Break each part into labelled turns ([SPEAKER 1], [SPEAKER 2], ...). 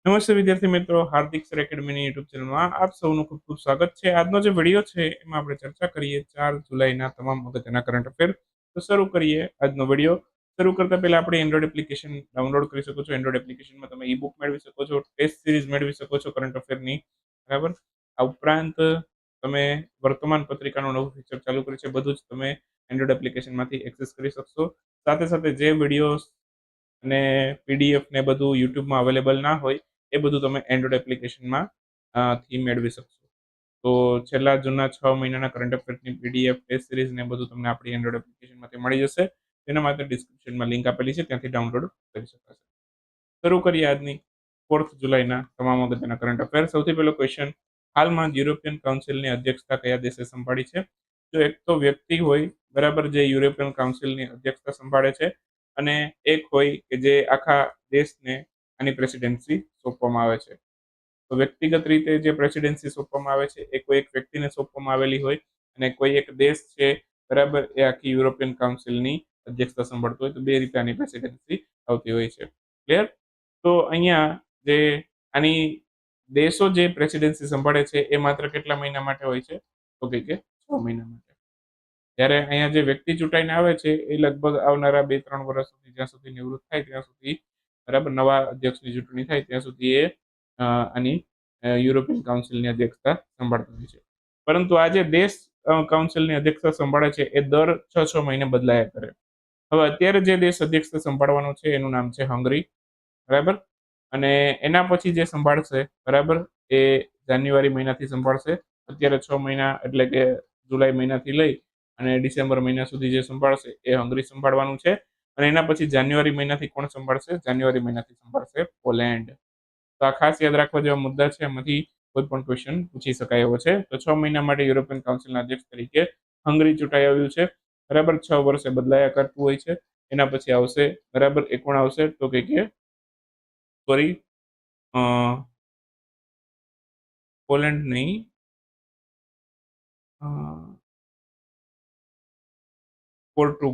[SPEAKER 1] નમસ્તે વિદ્યાર્થી મિત્રો, હાર્દિક સર એકેડમીની યુટ્યુબ ચેનલમાં આપ સૌનું ખૂબ ખૂબ સ્વાગત છે. આજનો જે વિડીયો છે એમાં આપણે ચર્ચા કરીએ 4 જુલાઈના તમામ અગત્યના કરંટ અફેર. તો શરૂ કરીએ આજનો વિડીયો. શરૂ કરતા પહેલા આપણે એન્ડ્રોઈડ એપ્લિકેશન ડાઉનલોડ કરી શકો છો. એન્ડ્રોઈડ એપ્લિકેશનમાં તમે ઈ બુક મેળવી શકો છો, ટેસ્ટ સિરીઝ મેળવી શકો છો કરંટ અફેરની, બરાબર. આ ઉપરાંત તમે વર્તમાન પત્રિકાનું નવું ફીચર ચાલુ કર્યું છે, બધું જ તમે એન્ડ્રોઈડ એપ્લિકેશનમાંથી એક્સેસ કરી શકશો. સાથે સાથે જે વિડીયોઝ અને પીડીએફ ને બધું યુટ્યુબમાં અવેલેબલ ના હોય એ બધું તમે એન્ડ્રોઈડ એપ્લિકેશનમાં થી મેળવી શકશો. તો છેલ્લા જૂના 6 મહિનાના કરંટ અફેર્સની પીડીએફ, ટેસ્ટ સિરીઝ ને બધું તમને આપણી એન્ડ્રોઈડ એપ્લિકેશનમાંથી મળી જશે. તેના માટે ડિસ્ક્રિપ્શનમાં લિંક આપેલી છે, ત્યાંથી ડાઉનલોડ કરી શકાશે. શરૂ કરીએ આજની 4 જુલાઈના તમામ અગત્યના કરંટ અફેર. સૌથી પહેલો ક્વેશ્ચન, હાલમાં યુરોપિયન કાઉન્સિલની અધ્યક્ષતા કયા દેશે સંભાળી છે? જો એક તો વ્યક્તિ હોય, બરાબર, જે યુરોપિયન કાઉન્સિલની અધ્યક્ષતા સંભાળે છે, અને એક હોય કે જે આખા દેશને આની પ્રેસિડેન્સી સોંપવામાં આવે છે. તો વ્યક્તિગત રીતે જે પ્રેસિડેન્સી સોંપવામાં આવે છે એ કોઈ એક વ્યક્તિને સોંપવામાં આવેલી હોય, અને કોઈ એક દેશ છે, બરાબર, એ આખી યુરોપિયન કાઉન્સિલની અધ્યક્ષતા સંભાળતો હોય. તો બે રીતે આની પ્રેસિડેન્સી આવતી હોય છે. ક્લિયર? તો અહીંયા જે આની દેશો જે પ્રેસિડેન્સી સંભાળે છે એ માત્ર કેટલા મહિના માટે હોય છે? તો કે 6 મહિના માટે. ત્યારે અહીંયા જે વ્યક્તિ ચૂંટાઈને આવે છે એ લગભગ આવનારા 2-3 વર્ષ સુધી, જ્યાં સુધી નિવૃત્ત થાય ત્યાં સુધી, બરાબર, નવા અધ્યક્ષની ચૂંટણી થાય ત્યાં સુધી એ આની યુરોપિયન કાઉન્સિલની અધ્યક્ષતા સંભાળતો હોય છે. પરંતુ આ જે દેશ કાઉન્સિલની અધ્યક્ષતા સંભાળે છે એ દર 6-6 મહિને બદલાયા કરે. હવે અત્યારે જે દેશ અધ્યક્ષતા સંભાળવાનો છે એનું નામ છે હંગરી, બરાબર. અને એના પછી જે સંભાળશે, બરાબર, એ જાન્યુઆરી મહિનાથી સંભાળશે. અત્યારે 6 મહિના એટલે કે જુલાઈ મહિનાથી લઈ અને ડિસેમ્બર મહિના સુધી જે સંભાળશે એ હંગરી સંભાળવાનું છે. અને એના પછી જાન્યુઆરી મહિનાથી કોણ સંભાળશે? જાન્યુઆરી મહિનાથી સંભાળશે પોલેન્ડ. તો આ ખાસ યાદ રાખવા જેવા મુદ્દા છે, એમાંથી કોઈ પણ ક્વેશ્ચન પૂછી શકાય એવો છે. તો 6 મહિના માટે યુરોપિયન કાઉન્સિલના અધ્યક્ષ તરીકે હંગરી ચૂંટાઈ આવ્યું છે, બરાબર. 6 વર્ષે બદલાયા કરતું હોય છે. એના પછી આવશે, બરાબર, એ કોણ આવશે? તો કે સોરી, પોલેન્ડ નહીં, પોર્ટુ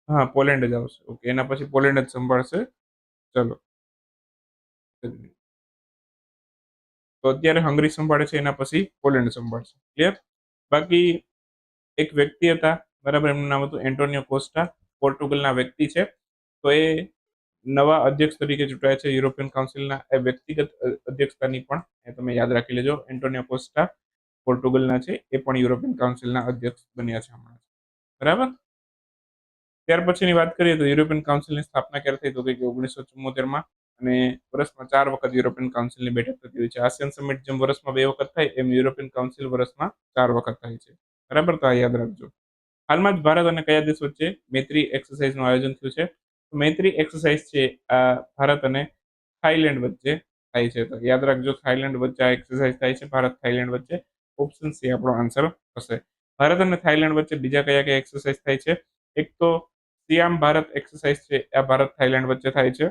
[SPEAKER 1] હા, પોલેન્ડ જ આવશે. ઓકે, એના પછી પોલેન્ડ જ સંભાળશે. ચલો, તો અત્યારે હંગરી સંભાળે છે, એના પછી પોલેન્ડ સંભાળશે. ક્લિયર? બાકી એક વ્યક્તિ હતા, બરાબર, એમનું નામ હતું એન્ટોનિયો કોસ્ટા, પોર્ટુગલના વ્યક્તિ છે. તો એ નવા અધ્યક્ષ તરીકે ચૂંટાયા છે યુરોપિયન કાઉન્સિલના. એ વ્યક્તિગત અધ્યક્ષતાની પણ એ તમે યાદ રાખી લેજો. એન્ટોનિયો કોસ્ટા પોર્ટુગલના છે, એ પણ યુરોપિયન કાઉન્સિલના અધ્યક્ષ બન્યા છે હમણાં, બરાબર. ત્યાર પછીની વાત કરીએ તો યુરોપિયન કાઉન્સિલની સ્થાપના ક્યારે થઈ? તો કે 1974માં. અને વર્ષમાં 4 વખત યુરોપિયન કાઉન્સિલની બેઠક થતી હોય છે. આસિયાન સમિટ જેમ વર્ષમાં 2 વખત થાય, એમ યુરોપિયન કાઉન્સિલ વર્ષમાં 4 વખત થાય છે, બરાબર. તો આ યાદ રાખજો. હાલમાં જ ભારત અને કયા દેશ વચ્ચે મૈત્રી એક્સરસાઇઝનું આયોજન થયું છે? મૈત્રી એક્સરસાઇઝ છે આ ભારત અને થાઈલેન્ડ વચ્ચે થાય છે. તો યાદ રાખજો, થાઈલેન્ડ વચ્ચે આ એક્સરસાઇઝ થાય છે, ભારત થાઈલેન્ડ વચ્ચે. ઓપ્શન સી આપણો આન્સર હશે. ભારત અને થાઈલેન્ડ વચ્ચે બીજા કયા કયા એક્સરસાઇઝ થાય છે? એક તો સિયામ ભારત એક્સરસાઇઝ છે, આ ભારત થાઈલેન્ડ વચ્ચે થાય છે.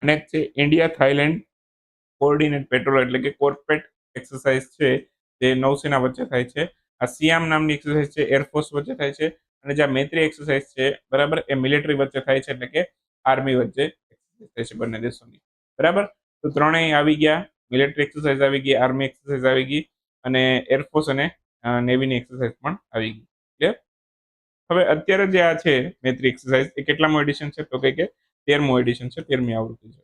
[SPEAKER 1] અને એક છે ઇન્ડિયા થાઈલેન્ડ કોઓર્ડિનેટ પેટ્રોલ, એટલે કે કોર્પેટ એક્સરસાઇઝ છે, જે નૌસેના વચ્ચે થાય છે. આ સિયામ નામની એક્સરસાઇઝ છે એરફોર્સ વચ્ચે થાય છે. અને જે મૈત્રી એક્સરસાઇઝ છે, બરાબર, એ મિલિટરી વચ્ચે થાય છે, એટલે કે આર્મી વચ્ચે થાય છે બંને દેશોની, બરાબર. તો ત્રણેય આવી ગયા. મિલિટરી એક્સરસાઇઝ આવી ગઈ, આર્મી એક્સરસાઇઝ આવી ગઈ, અને એરફોર્સ અને નેવીની એક્સરસાઇઝ પણ આવી ગઈ. ક્લિયર? હવે અત્યારે જે આ છે મૈત્રી એક્સરસાઇઝ, એ કેટલામું એડિશન છે? તો કે 13મું એડિશન છે, 13મી આવૃત્તિ છે.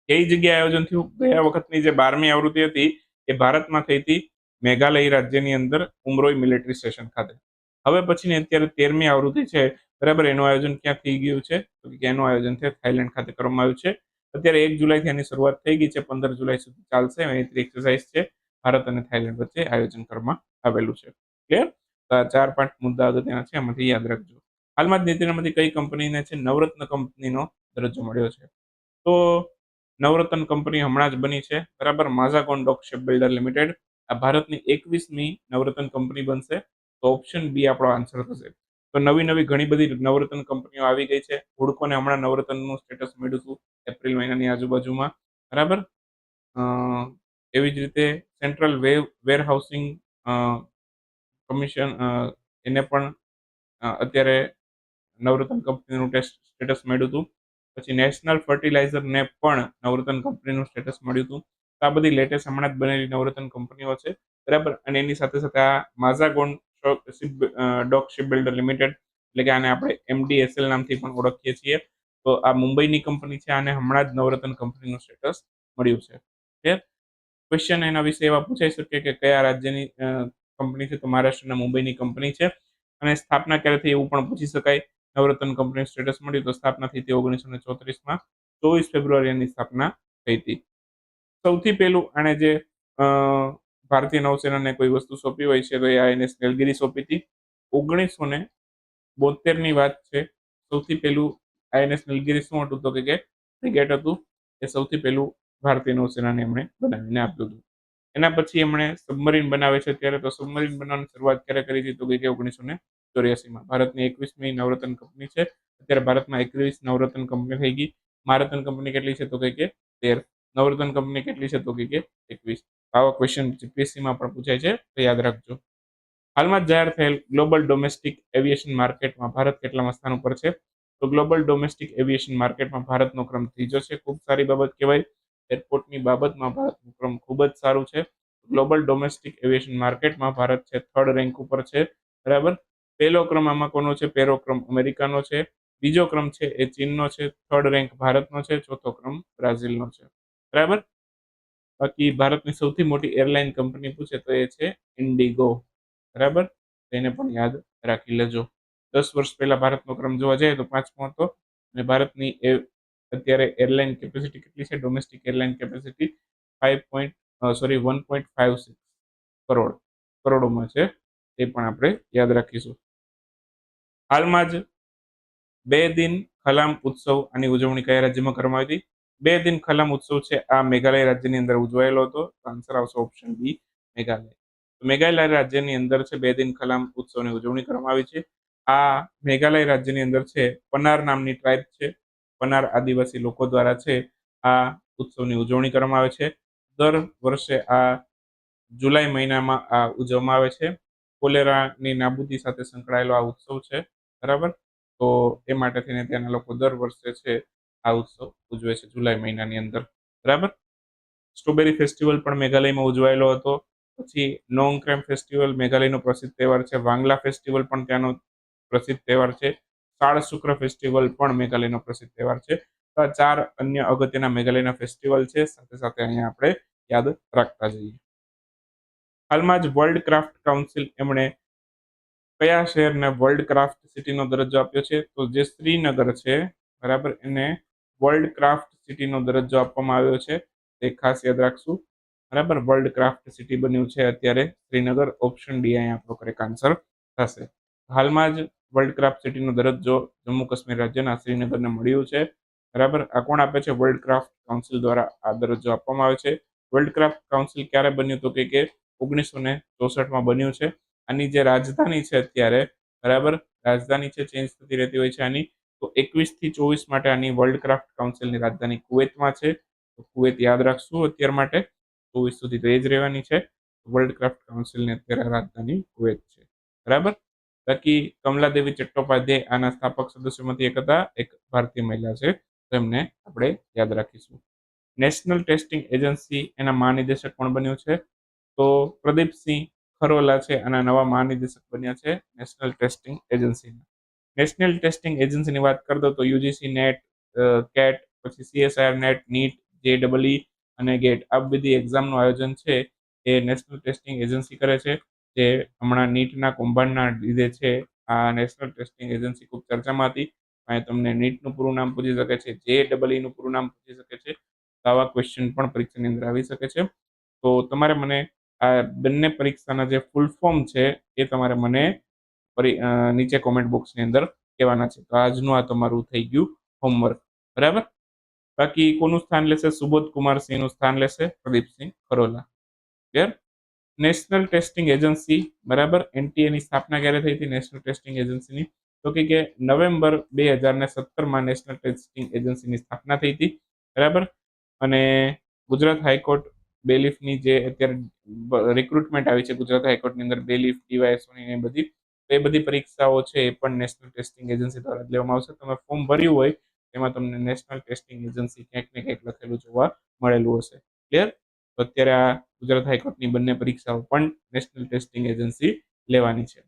[SPEAKER 1] કઈ જગ્યાએ આયોજન થયું? ગયા વખતની જે 12મી આવૃત્તિ હતી એ ભારતમાં થઈ હતી, મેઘાલય રાજ્યની અંદર ઉમરોઈ મિલિટરી સ્ટેશન ખાતે. હવે પછીની અત્યારે 13મી આવૃત્તિ છે, બરાબર, એનું આયોજન ક્યાં થઈ ગયું છે? તો કે એનું આયોજન છે થાઈલેન્ડ ખાતે કરવામાં આવ્યું છે. અત્યારે 1 જુલાઈથી આની શરૂઆત થઈ ગઈ છે, 15 જુલાઈ સુધી ચાલશે. મૈત્રી એક્સરસાઇઝ છે, ભારત અને થાઈલેન્ડ વચ્ચે આયોજન કરવામાં આવેલું છે. ક્લિયર? તો આ 4-5 મુદ્દા અગત્યના છે, એમાંથી યાદ રાખજો. હાલમાં જ નીતિમાંથી કઈ કંપનીને છે નવરત્ન કંપનીનો દરજ્જો મળ્યો છે? તો નવરત્ન કંપની હમણાં જ બની છે, બરાબર, માઝાગોન ડોક શિપ બિલ્ડર લિમિટેડ. આ ભારતની 21મી નવરત્ન કંપની બનશે. તો ઓપ્શન બી આપણો આન્સર થશે. તો નવી નવી ઘણી બધી નવરત્ન કંપનીઓ આવી ગઈ છે. હુડકોને હમણાં નવરત્નનું સ્ટેટસ મળ્યું હતું એપ્રિલ મહિનાની આજુબાજુમાં, બરાબર. એવી જ રીતે સેન્ટ્રલ વેર હાઉસિંગ કમિશન, એને પણ અત્યારે નવરત્ન કંપનીનું સ્ટેટસ મળ્યું હતું. પછી નેશનલ ફર્ટિલાઇઝરને પણ નવરત્ન કંપનીનું સ્ટેટસ મળ્યું હતું. તો આ બધી લેટેસ્ટ હમણાં જ બનેલી નવરત્ન કંપનીઓ છે, બરાબર. અને એની સાથે સાથે આ માઝાગોન ડોક શિપ બિલ્ડર લિમિટેડ, એટલે કે આને આપણે MDSL નામથી પણ ઓળખીએ છીએ. તો આ મુંબઈની કંપની છે, આને હમણાં જ નવરત્ન કંપનીનું સ્ટેટસ મળ્યું છે. ક્લિયર? ક્વેશ્ચન એના વિશે એવા પૂછાઈ શકે કે કયા રાજ્યની કંપની છે? તો મહારાષ્ટ્રના મુંબઈની કંપની છે. અને સ્થાપના ક્યારે થઈ એવું પણ પૂછી શકાય. નવરત્ન કંપની સ્ટેટસ મળ્યું તો સ્થાપના થઈ હતી 1934માં, 24 ફેબ્રુઆરી એની સ્થાપના થઈ હતી. સૌથી પહેલું આણે જે ભારતીય નૌસેનાને કોઈ વસ્તુ સોંપી હોય છે તો એ INS નીલગિરી સોંપી હતી. 1972ની વાત છે. સૌથી પહેલું INS નીલગિરી શું હતું? તો કે ફ્રિગેટ હતું. એ સૌથી પહેલું ભારતીય નૌસેનાને એમણે બનાવીને આપ્યું હતું. એના પછી એમણે સબમરીન બનાવે છે. ત્યારે તો સબમરીન બનાવવાની શરૂઆત ક્યારે કરી હતી? તો કે 1984માં. ભારતની 21મી નવરત્ન કંપની છે. અત્યારે ભારતમાં 21 નવરત્ન કંપની થઈ ગઈ. મહારત્ન કંપની કેટલી છે? તો કે 13. નવરત્ન કંપની કેટલી છે? તો કે 21. આવા ક્વેશ્ચન GPSCમાં પણ પૂછાય છે, તો યાદ રાખજો. હાલમાં જાહેર થયેલ ગ્લોબલ ડોમેસ્ટિક એવિએશન માર્કેટમાં ભારત કેટલામાં સ્થાન ઉપર છે? તો ગ્લોબલ ડોમેસ્ટિક એવિએશન માર્કેટમાં ભારતનો ક્રમ ત્રીજો છે. ખૂબ સારી બાબત કહેવાય. એરપોર્ટની બાબતમાં ભારતનો ક્રમ ખૂબ જ સારું છે. ગ્લોબલ ડોમેસ્ટિક એવિએશન માર્કેટમાં ભારત છે 3rd રેન્ક ઉપર છે, બરાબર. પહેલો ક્રમ આમાં કોનો છે? પહેલો ક્રમ અમેરિકાનો છે. બીજો ક્રમ છે એ ચીનનો છે. 3rd રેન્ક ભારતનો છે. ચોથો ક્રમ બ્રાઝિલનો છે, બરાબર. બાકી ભારતની સૌથી મોટી એરલાઇન કંપની પૂછે તો એ છે ઇન્ડિગો, બરાબર. એને પણ યાદ રાખી લેજો. 10 વર્ષ પહેલા ભારતનો ક્રમ જોવા જાય તો 5મો હતો. અને ભારતની અત્યારે એરલાઇન કેપેસિટી કેટલી છે? ડોમેસ્ટિક એરલાઇન કેપેસિટી 1.56 કરોડોમાં છે. એ પણ આપણે યાદ રાખીશું. હાલમાં જ 2 દિન ખલામ ઉત્સવ આની ઉજવણી કયા રાજ્યમાં કરવામાં આવી હતી? 2 દિન ખલામ ઉત્સવ છે આ મેઘાલય રાજ્યની અંદર ઉજવાયેલો હતો. આન્સર આવશે ઓપ્શન બી, મેઘાલય. મેઘાલય રાજ્યની અંદર છે 2 દિન ખલામ ઉત્સવની ઉજવણી કરવામાં આવી છે. આ મેઘાલય રાજ્યની અંદર છે પનાર નામની ટ્રાઇબ છે. પનાર આદિવાસી લોકો દ્વારા છે આ ઉત્સવની ઉજવણી કરવામાં આવે છે. દર વર્ષે આ જુલાઈ મહિનામાં આ ઉજવવામાં આવે છે. કોલેરાની નાબૂદી સાથે સંકળાયેલો આ ઉત્સવ છે, બરાબર. તો એ માટે થઈને ત્યાંના લોકો દર વર્ષે છે આ ઉત્સવ ઉજવે છે જુલાઈ મહિનાની અંદર, બરાબર. સ્ટ્રોબેરી ફેસ્ટિવલ પણ મેઘાલયમાં ઉજવાયેલો હતો. પછી નોંગક્રેમ ફેસ્ટિવલ મેઘાલયનો પ્રસિદ્ધ તહેવાર છે. વાંગલા ફેસ્ટિવલ પણ ત્યાંનો પ્રસિદ્ધ તહેવાર છે. શાળ શુક્ર ફેસ્ટિવલ પણ મેઘાલયનો પ્રસિદ્ધ તહેવાર છે. તો આ 4 અન્ય અગત્યના મેઘાલયના ફેસ્ટિવલ છે. સાથે સાથે અહીંયા આપણે યાદ રાખતા જઈએ. હાલમાં જ વર્લ્ડ ક્રાફ્ટ કાઉન્સિલ એમણે કયા શહેરને વર્લ્ડ ક્રાફ્ટ સિટીનો દરજ્જો આપ્યો છે? તો જે શ્રીનગર છે, બરાબર, એને વર્લ્ડ ક્રાફ્ટ સિટીનો દરજ્જો આપવામાં આવ્યો છે. તે ખાસ યાદ રાખશું, બરાબર. વર્લ્ડ ક્રાફ્ટ સિટી બન્યું છે અત્યારે શ્રીનગર. ઓપ્શન ડી અહીંયા આપણો કરેક્ટ આન્સર થશે. હાલમાં જ વર્લ્ડ ક્રાફ્ટ સિટીનો દરજ્જો જમ્મુ કાશ્મીર રાજ્યના શ્રીનગરને મળ્યું છે, બરાબર. આ કોણ આપે છે? વર્લ્ડ ક્રાફ્ટ કાઉન્સિલ દ્વારા આ દરજ્જો આપવામાં આવે છે. વર્લ્ડ ક્રાફ્ટ કાઉન્સિલ ક્યારે બન્યું? તો કે 1964માં બન્યું છે. આની જે રાજધાની છે અત્યારે, બરાબર, રાજધાની છે ચેન્જ થતી રહેતી હોય છે આની. તો 21 થી 24 માટે આની વર્લ્ડ ક્રાફ્ટ કાઉન્સિલની રાજધાની કુવૈતમાં છે. તો કુવૈત યાદ રાખશું અત્યાર માટે. 24 સુધી તો એ જ રહેવાની છે. વર્લ્ડ ક્રાફ્ટ કાઉન્સિલની અત્યારે રાજધાની કુવૈત છે, બરાબર. બાકી કમલાદેવી ચટ્ટોપાધ્યાય આના સ્થાપક સદસ્યોમાંથી એક હતા. એક ભારતીય મહિલા છે, તો એમને આપણે યાદ રાખીશું. નેશનલ ટેસ્ટિંગ એજન્સી એના મહાનિદેશક પણ બન્યું છે. તો પ્રદીપસિંહ ખરોલા છે આના નવા મહાનિદેશક બન્યા છે નેશનલ ટેસ્ટિંગ એજન્સીના. નેશનલ ટેસ્ટિંગ એજન્સીની વાત કરી દો તો યુજીસી નેટ, કેટ, પછી CSIR નેટ, નીટ, JEE અને ગેટ, આ બધી એક્ઝામનું આયોજન છે એ નેશનલ ટેસ્ટિંગ એજન્સી કરે છે. જે હમણાં નીટના કૌભાંડના લીધે છે આ નેશનલ ટેસ્ટિંગ એજન્સી ખૂબ ચર્ચામાં હતી. અહીં તમને નીટનું પૂરું નામ પૂછી શકે છે, JEE નું પૂરું નામ પૂછી શકે છે. આવા ક્વેશ્ચન પણ પરીક્ષાની અંદર આવી શકે છે. તો તમારે મને આ બંને પરીક્ષાના જે ફૂલ ફોર્મ છે એ તમારે મને નીચે કોમેન્ટ બોક્સની અંદર કહેવાના છે. તો આજનું આ તમારું થઈ ગયું હોમવર્ક, બરાબર. બાકી કોનું સ્થાન લેશે? સુબોધ કુમાર સિંહનું સ્થાન લેશે Pradeepsinh Kharola. Clear? National testing agency, બરાબર, NTA ની સ્થાપના ક્યારે થઈ હતી નેશનલ ટેસ્ટિંગ એજન્સીની? તો કે નવેમ્બર 2017માં નેશનલ ટેસ્ટિંગ એજન્સીની સ્થાપના થઈ હતી, બરાબર. અને ગુજરાત હાઈકોર્ટ બેલીફની જે અત્યારે રિક્રુટમેન્ટ આવી છે ગુજરાત હાઈકોર્ટની અંદર, બેલીફ, DYSOની એ બધી, તો એ બધી પરીક્ષાઓ છે એ પણ નેશનલ ટેસ્ટિંગ એજન્સી દ્વારા લેવામાં આવશે. તમે ફોર્મ ભર્યું હોય તેમાં તમને નેશનલ ટેસ્ટિંગ એજન્સી ક્યાંક ને ક્યાંક લખેલું જોવા મળેલું હશે. ક્લિયર? તો અત્યારે આ ગુજરાત હાઈકોર્ટની બંને પરીક્ષાઓ પણ નેશનલ ટેસ્ટિંગ એજન્સી લેવાની છે.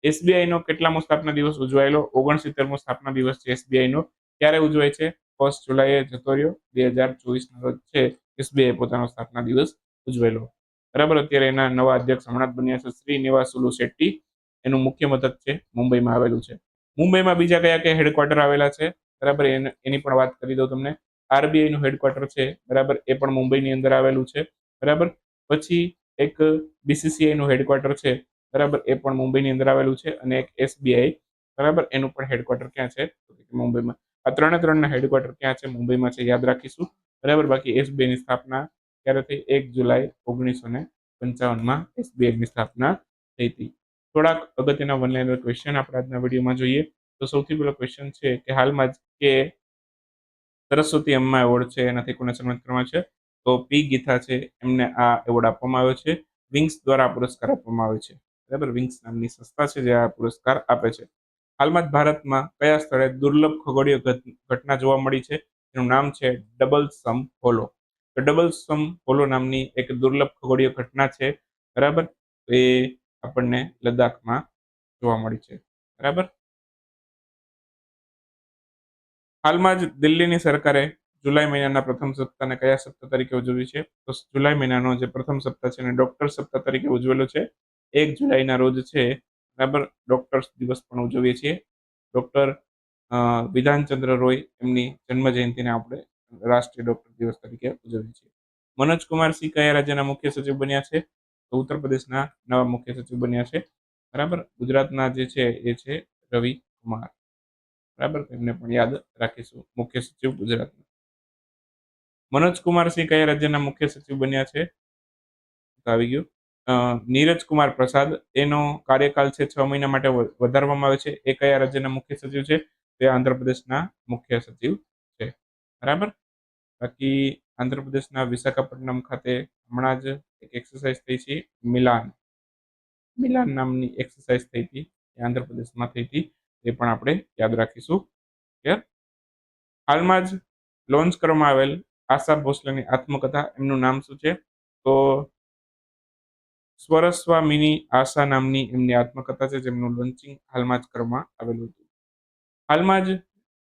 [SPEAKER 1] એસબીઆઈ નો કેટલામો સ્થાપના દિવસ ઉજવાયેલો? 69મો સ્થાપના દિવસ છે એસબીઆઈ નો. ક્યારે ઉજવાય છે? 1 જુલાઈએ જતો રહ્યો 2024 ના રોજ છે એસબીઆઈ પોતાનો સ્થાપના દિવસ ઉજવેલો. બરાબર. અત્યારે એના નવા અધ્યક્ષ હમણાં જ બન્યા છે શ્રીનિવાસુલુ શેટ્ટી. એનું મુખ્ય મથક છે મુંબઈમાં આવેલું છે. મુંબઈમાં બીજા કયા કયા હેડક્વાર્ટર આવેલા છે? બરાબર, એની પણ વાત કરી દઉં તમને. આરબીઆઈ નું હેડક્વાર્ટર છે, બરાબર, એ પણ મુંબઈની અંદર આવેલું છે. બરાબર. પછી એક બીસીસીઆઈ નું હેડક્વાર્ટર છે, બરાબર, એ પણ મુંબઈની અંદર આવેલું છે. અને એક એસબીઆઈ, બરાબર, એનું પણ હેડક્વાર્ટર ક્યાં છે? મુંબઈમાં. આ ત્રણના હેડક્વાર્ટર ક્યાં છે? મુંબઈમાં છે, યાદ રાખીશું. બરાબર. બાકી એસબીઆઈ ની સ્થાપના ક્યારે થઈ? 1 જુલાઈ 1955માં એસબીઆઈ ની સ્થાપના થઈ હતી. થોડાક અગત્યના વન લાઇનર ક્વેશ્ચન આપણે આજના વિડીયોમાં જોઈએ. તો સૌથી પહેલો ક્વેશ્ચન છે કે હાલમાં જ કે સરસ્વતી અમ્મા એવોર્ડ છે એનાથી કોને સન્માનિત કરવામાં છે? તો પી ગીતા છે, એમને આ એવોર્ડ આપવામાં આવ્યો છે. વિંગ્સ દ્વારા પુરસ્કાર આપવામાં આવે છે. બરાબર. વિંગ્સ નામની સંસ્થા છે જે આ પુરસ્કાર આપે છે. હાલમાં જ ભારતમાં કયા સ્થળે દુર્લભ ખગોળીય ઘટના જોવા મળી છે? એનું નામ છે ડબલ સમ હોલો. તો ડબલ સમ હોલો નામની એક દુર્લભ ખગોળીય ઘટના છે. બરાબર. તો એ આપણને લદ્દાખમાં જોવા મળી છે. બરાબર. હાલમાં જ દિલ્હીની સરકારે જુલાઈ મહિનાના પ્રથમ સપ્તાહને કયા સપ્તાહ તરીકે ઉજવ્યું છે? તો જુલાઈ મહિનાનો જે પ્રથમ સપ્તાહ છે એને ડોક્ટર સપ્તાહ તરીકે ઉજવેલો છે. 1 જુલાઈના રોજ છે, બરાબર, ડોક્ટર્સ દિવસ પણ ઉજવીએ છીએ. ડોક્ટર વિધાનચંદ્ર રોય એમની જન્મ જયંતિને આપણે રાષ્ટ્રીય ડોક્ટર દિવસ તરીકે ઉજવીએ છીએ. મનોજ કુમાર સિંહ કયા રાજ્યના મુખ્ય સચિવ બન્યા છે? તો ઉત્તર પ્રદેશના નવા મુખ્ય સચિવ બન્યા છે. બરાબર. ગુજરાતના જે છે એ છે રવિ કુમાર. બરાબર. એમને પણ યાદ રાખીશું. મુખ્ય સચિવ ગુજરાતના. મનોજ કુમાર સિંહ કયા રાજ્યના મુખ્ય સચિવ બન્યા છે? આવી ગયું. નીરજ કુમાર પ્રસાદ, એનો કાર્યકાળ છે 6 મહિના માટે વધારવામાં આવે છે. એ કયા રાજ્યના મુખ્ય સચિવ છે? તે આંધ્રપ્રદેશના મુખ્ય સચિવ છે. બરાબર. બાકી આંધ્રપ્રદેશના વિશાખાપટ્ટનમ ખાતે હમણાં જ એક એક્સરસાઇઝ થઈ છે, મિલાન નામની એક્સરસાઇઝ થઈ હતી, એ આંધ્રપ્રદેશમાં થઈ હતી. એ પણ આપણે યાદ રાખીશું. હાલમાં જ લોન્ચ કરવામાં આવેલ આશા ભોસલેની આત્મકથા, એમનું નામ શું છે? તો સ્વરસ્વામિની આશા નામની એમની આત્મકથા છે, જેમનું લોન્ચિંગ હાલમાં જ કરવામાં આવેલું હતું. હાલમાં જ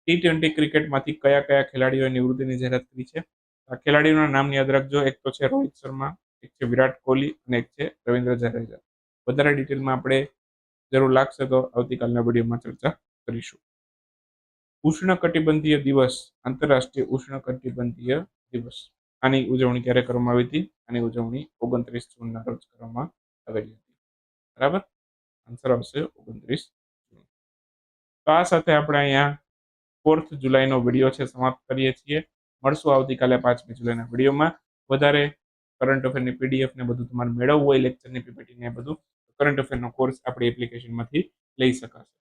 [SPEAKER 1] T20 ક્રિકેટમાંથી કયા કયા ખેલાડીઓએ નિવૃત્તિની જાહેરાત કરી છે? આ ખેલાડીઓના નામ યાદ રાખજો. એક તો છે રોહિત શર્મા, એક છે વિરાટ કોહલી અને એક છે રવિન્દ્ર જાડેજા. વધારે ડિટેલમાં આપણે જરૂર લાગશે તો આવતીકાલના વિડીયોમાં ચર્ચા કરીશું. ઉષ્ણકટિબંધીય દિવસ, આંતરરાષ્ટ્રીય ઉષ્ણકટિબંધીય દિવસ, આની ઉજવણી ક્યારે કરવામાં આવી હતી? આની ઉજવણી 29 જૂનના રોજ કરવામાં આવેલી હતી. બરાબર. આન્સર આવશે 29 જૂન. તો આ સાથે આપણે અહીંયા 4 જુલાઈનો વિડીયો છે સમાપ્ત કરીએ છીએ. મળશું આવતીકાલે 5મી જુલાઈના વિડીયોમાં. વધારે કરંટ અફેરની પીડીએફ ને બધું તમારે મેળવવું હોય, લેક્ચરની પીપીટી ને બધું, કરંટ અફેરનો કોર્સ આપણી એપ્લિકેશનમાંથી લઈ શકાશે.